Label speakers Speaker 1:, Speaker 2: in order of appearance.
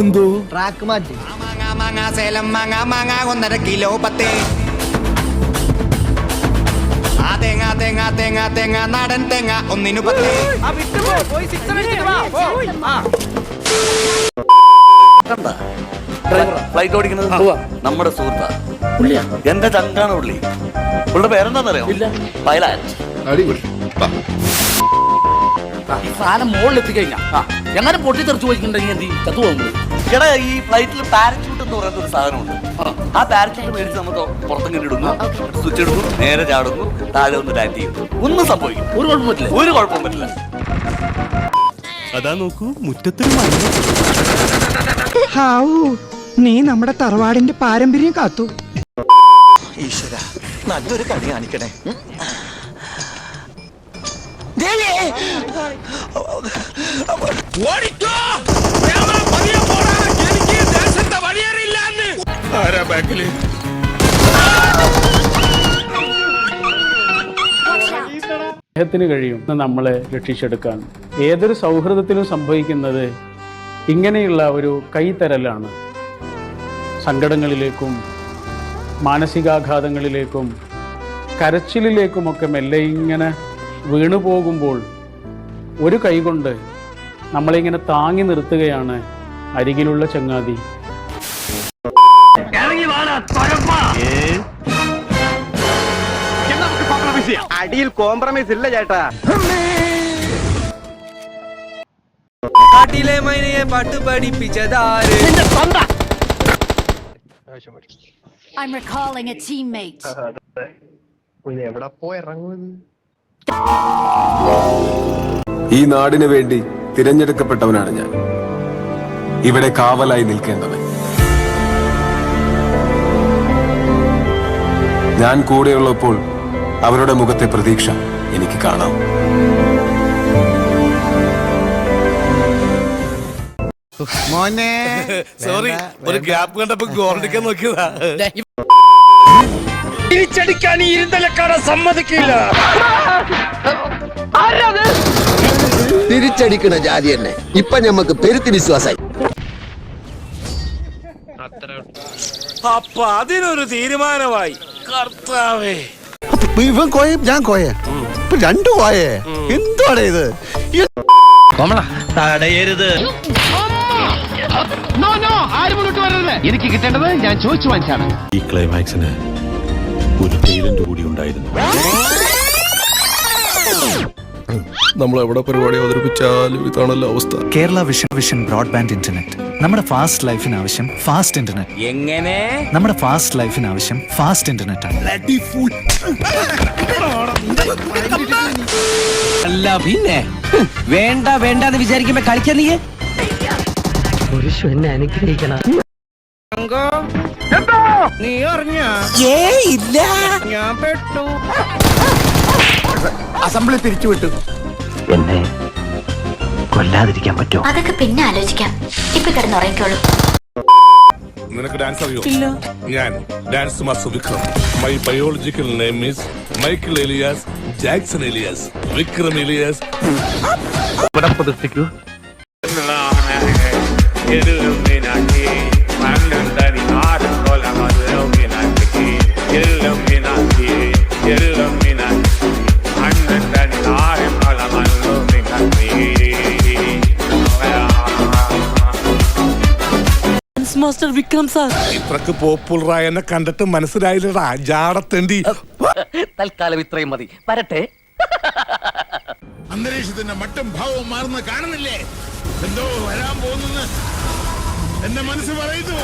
Speaker 1: എന്തോ ട്രാക്ക് മാറ്റി
Speaker 2: സേലം മാങ്ങ 1.5 കിലോ 10 തേങ്ങ നാടൻ തേങ്ങ 1 10.
Speaker 3: ഫ്ലൈറ്റ് ഓടിക്കുന്നത് നമ്മുടെ സുഹൃത്താ എന്റെ ചങ്കാണ് പുള്ളി. പുള്ളിയുടെ പേരെന്താന്നറിയോ? പൈലറ്റ്.
Speaker 4: ഈ സാധനം മുകളിൽ എത്തിക്കഴിഞ്ഞാ എങ്ങനെ പൊട്ടിത്തെറിച്ചു പോയിട്ടുണ്ടെങ്കിൽ എന്ത് ചത്തു പോകുന്നത്?
Speaker 3: എടാ ഈ ഫ്ലൈറ്റിൽ പാരച്യൂട്ട് എന്ന് പറയുന്ന ഒരു സാധനമുണ്ട്. ആ പാരച്യൂട്ട് മേടിച്ച് നമുക്ക് പുറത്തിങ്ങനെ ഇടുന്നു, സ്വിച്ച് ഇടുന്നു, നേരെ ചാടുന്നു, താഴെ ഒന്ന് ലാൻഡ് ചെയ്യുന്നു. ഒന്നും സംഭവിക്കും,
Speaker 4: ഒരു കുഴപ്പം പറ്റില്ല,
Speaker 3: ഒരു കുഴപ്പവും പറ്റില്ല.
Speaker 5: അതാ നോക്കൂ മുറ്റത്തൊരു
Speaker 1: നീ നമ്മുടെ തറവാടിന്റെ പാരമ്പര്യം കാത്തു.
Speaker 2: ഈശ്വര, നല്ലൊരു കളി കാണിക്കണേ.
Speaker 6: അദ്ദേഹത്തിന് കഴിയും നമ്മളെ രക്ഷിച്ചെടുക്കാൻ. ഏതൊരു സൗഹൃദത്തിലും സംഭവിക്കുന്നത് ഇങ്ങനെയുള്ള ഒരു കൈത്തരലാണ്. സങ്കടങ്ങളിലേക്കും മാനസികാഘാതങ്ങളിലേക്കും കരച്ചിലിലേക്കുമൊക്കെ മെല്ലെ ഇങ്ങനെ വീണു പോകുമ്പോൾ ഒരു കൈകൊണ്ട് നമ്മളിങ്ങനെ താങ്ങി നിർത്തുകയാണ് അരികിലുള്ള ചങ്ങാതി.
Speaker 7: അടിയിൽ കോംപ്രമൈസ് ഇല്ല ചേട്ടാ.
Speaker 2: കാട്ടിലെ മൈനയെ പാട്ട് പഠിപ്പിച്ചതാര്?
Speaker 8: I'm recalling a teammate.
Speaker 7: എവിടെ പോയിറങ്ങുന്നത്?
Speaker 9: ഈ നാടിന് വേണ്ടി തിരഞ്ഞെടുക്കപ്പെട്ടവനാണ് ഞാൻ. ഇവിടെ കാവലായി നിൽക്കേണ്ടവൻ. ഞാൻ കൂടെയുള്ളപ്പോൾ അവരുടെ മുഖത്തെ പ്രതീക്ഷ എനിക്ക് കാണാം.
Speaker 5: മോനെ സോറി, ഒരു ഗ്യാപ്പ് കണ്ടപ്പോ ഗോൾഡിക്കാൻ നോക്കിയതാ.
Speaker 7: തിരിച്ചടിക്കാൻ ഈ ഇരുന്തലക്കാരെ സമ്മതിക്കില്ല.
Speaker 10: തിരിച്ചടിക്കണ ജാതി തന്നെ ഇപ്പൊ ഞമ്മക്ക് പെരുത്തി വിശ്വാസായി.
Speaker 5: അപ്പൊ അതിനൊരു തീരുമാനമായി. കർത്താവേ,
Speaker 1: ഇവൻ കോയ ഞാൻ കോയ രണ്ടു കോയേ. എന്താണ് ഇത്?
Speaker 7: തടയരുത്.
Speaker 4: എനിക്ക് കിട്ടേണ്ടത് ഞാൻ ചോദിച്ചു വാങ്ങിച്ചാണ്.
Speaker 5: ഈ ക്ലൈമാക്സിന് ഒരു ടൈലന്റ് കൂടി ഉണ്ടായിരുന്നു.
Speaker 9: നമ്മൾ എവിടെ പരിപാടി അവതരിപ്പിച്ചാലും ഇതാണല്ലോ അവസ്ഥ.
Speaker 11: Kerala vision broadband internet. നമ്മുടെ ഫാസ്റ്റ് ലൈഫിന് ആവശ്യം ഫാസ്റ്റ് ഇന്റർനെറ്റ്.
Speaker 2: എങ്ങനെ?
Speaker 11: നമ്മുടെ ഫാസ്റ്റ് ലൈഫിന് ആവശ്യം ഫാസ്റ്റ് ഇന്റർനെറ്റ് ആണ്.
Speaker 2: അല്ല പിന്നെ വേണ്ട വേണ്ടെന്ന് വിചാരിക്കുമ്പോ കളിക്കാൻ നീ
Speaker 1: എന്നെ അനുഗ്രഹിക്കണം.
Speaker 7: നീ അറിഞ്ഞ
Speaker 2: ഇല്ല.
Speaker 7: ഞാൻ പെട്ടു.
Speaker 1: അസംബ്ലി പിരിച്ചുവിട്ടു.
Speaker 11: എന്നെ കൊല്ലാതിരിക്കാൻ പറ്റുമോ?
Speaker 8: അതൊക്കെ പിന്നെ ആലോചിക്കാം. ഇപ്പൊ കിടന്നുറങ്ങിക്കോളൂ.
Speaker 5: നിനക്ക് ഡാൻസ് അറിയോ? ഞാൻ dance master Vikram. My biological name is Michael alias Jackson alias Vikram alias.
Speaker 4: ഇവിടെ പ്രതിഷ്ഠിക്കൂ.
Speaker 2: Master Vikram sir.
Speaker 5: ഇത്രക്ക് പോപ്പുലറായ എന്നെ കണ്ടിട്ട് മനസ്സിലായില്ലടാ ജാടത്തേണ്ടി.
Speaker 4: തൽക്കാലം ഇത്രയും മതി. വരട്ടെ.
Speaker 5: അന്തരീക്ഷത്തിന്റെ മട്ടും ഭാവവും മാറുന്ന കാണുന്നില്ലേ? എന്തോ വരാൻ പോകുന്നെന്ന് എന്റെ മനസ്സ് പറയുന്നു.